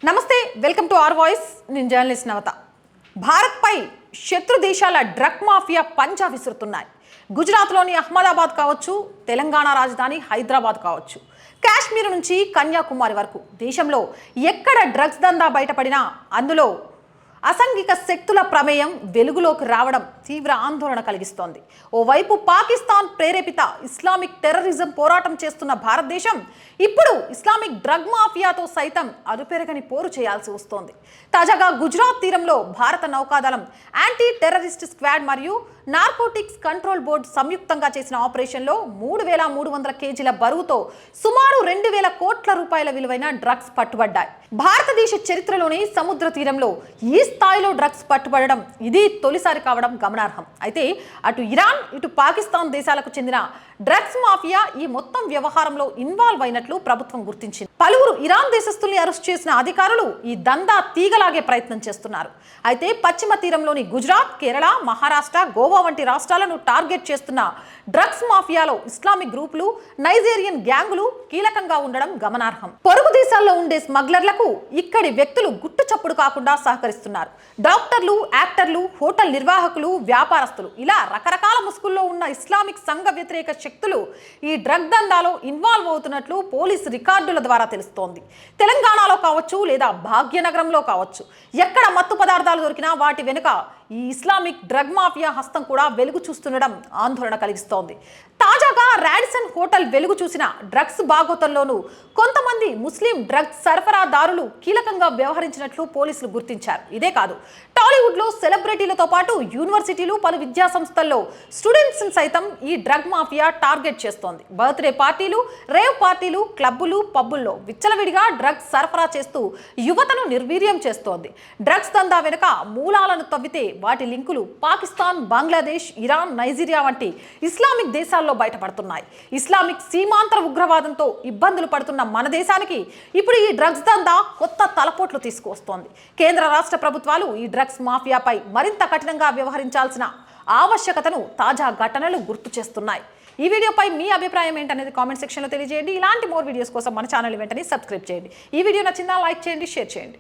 నమస్తే, welcome to our voice. నేను journalist నవత. భారత్పై శత్రు దేశాల డ్రగ్ మాఫియా పంజా విసురుతున్నాయి. గుజరాత్లోని అహ్మదాబాద్ కావచ్చు, తెలంగాణ రాజధాని హైదరాబాద్ కావచ్చు, కాశ్మీర్ నుంచి కన్యాకుమారి వరకు దేశంలో ఎక్కడ డ్రగ్స్ దందా బయటపడినా అందులో అసంఘిక శక్తుల ప్రమేయం వెలుగులోకి రావడం తీవ్ర ఆందోళన కలిగిస్తోంది. ఓవైపు పాకిస్తాన్ ప్రేరేపిత ఇస్లామిక్ టెర్రరిజం పోరాటం చేస్తున్న భారతదేశం ఇప్పుడు ఇస్లామిక్ డ్రగ్ మాఫియాతో సైతం అలుపెరగని పోరు చేయాల్సి వస్తోంది. తాజాగా గుజరాత్ తీరంలో భారత నౌకాదళం, యాంటీ టెర్రరిస్ట్ స్క్వాడ్ మరియు నార్కోటిక్స్ కంట్రోల్ బోర్డు సంయుక్తంగా చేసిన ఆపరేషన్లో 3,300 కేజీల బరువుతో సుమారు 2,000 కోట్ల రూపాయల విలువైన డ్రగ్స్ పట్టుబడ్డాయి. భారతదేశ చరిత్రలోనే సముద్ర తీరంలో ఈ స్థాయిలో డ్రగ్స్ పట్టుబడడం ఇది తొలిసారి కావడం గమనార్హం. అయితే అటు ఇరాన్, ఇటు పాకిస్తాన్ దేశాలకు చెందిన డ్రగ్స్ మాఫియా ఈ మొత్తం వ్యవహారంలో ఇన్వాల్వ్ అయినట్లు ప్రభుత్వం గుర్తించింది. పలువురు ఇరాన్ దేశస్తుల్ని అరెస్ట్ చేసిన అధికారులు ఈ దందా తీగలాగే ప్రయత్నం చేస్తున్నారు. అయితే పశ్చిమ తీరంలోని గుజరాత్, కేరళ, మహారాష్ట్ర, గోవా వంటి రాష్ట్రాలను టార్గెట్ చేస్తున్న డ్రగ్స్ మాఫియాలో ఇస్లామిక్ గ్రూపులు, నైజీరియన్ గ్యాంగులు కీలకంగా ఉండడం గమనార్హం. పొరుగు దేశాల్లో ఉండే స్మగ్లర్లకు ఇక్కడి వ్యక్తులు గుట్టు చప్పుడు కాకుండా సహకరిస్తున్నారు. డాక్టర్లు, యాక్టర్లు, హోటల్ నిర్వాహకులు, వ్యాపారస్తులు ఇలా రకరకాల ముసుగుల్లో ఉన్న ఇస్లామిక్ సంఘ వ్యతిరేక శక్తులు ఈ డ్రగ్ దందాలో ఇన్వాల్వ్ అవుతున్నట్లు పోలీసు రికార్డుల ద్వారా తెలుస్తోంది. తెలంగాణలో కావచ్చు లేదా భాగ్యనగరంలో కావచ్చు, ఎక్కడ మత్తు పదార్థాలు దొరికినా వాటి వెనుక ఈ ఇస్లామిక్ డ్రగ్ మాఫియా హస్తం కూడా వెలుగు చూస్తుండడం ఆందోళన కలిగిస్తోంది. తాజాగా రాడిసన్ హోటల్ వెలుగు చూసిన డ్రగ్స్ బాగోతంలోనూ కొంతమంది ముస్లిం డ్రగ్స్ సరఫరాదారులు కీలకంగా వ్యవహరించినట్లు పోలీసులు గుర్తించారు. ఇదే కాదు, టాలీవుడ్లో సెలబ్రిటీలతో పాటు యూనివర్సిటీలు, పలు విద్యా సంస్థల్లో స్టూడెంట్స్ సైతం ఈ డ్రగ్ మాఫియా టార్గెట్ చేస్తోంది. బర్త్డే పార్టీలు, రేవ్ పార్టీలు, క్లబ్బులు, పబ్బుల్లో విచ్చలవిడిగా డ్రగ్స్ సరఫరా చేస్తూ యువతను నిర్వీర్యం చేస్తోంది. డ్రగ్స్ దందా వెనుక మూలాలను తవ్వితే వాటి లింకులు పాకిస్తాన్, బంగ్లాదేశ్, ఇరాన్, నైజీరియా వంటి ఇస్లామిక్ దేశాల్లో బయటపడుతున్నాయి. ఇస్లామిక్ సీమాంతర ఉగ్రవాదంతో ఇబ్బందులు పడుతున్న మన దేశానికి ఇప్పుడు ఈ డ్రగ్స్ దందా కొత్త తలపోట్లు తీసుకువస్తోంది. కేంద్ర రాష్ట్ర ప్రభుత్వాలు ఈ డ్రగ్స్ మాఫియాపై మరింత కఠినంగా వ్యవహరించాల్సిన ఆవశ్యకతను తాజా ఘటనలు గుర్తు చేస్తున్నాయి. ఈ వీడియోపై మీ అభిప్రాయం ఏంటనేది కామెంట్ సెక్షన్లో తెలియజేయండి. ఇలాంటి మోర్ వీడియోస్ కోసం మన ఛానల్ వెంటనే సబ్స్క్రైబ్ చేయండి. ఈ వీడియో నచ్చిందా లైక్ చేయండి, షేర్ చేయండి.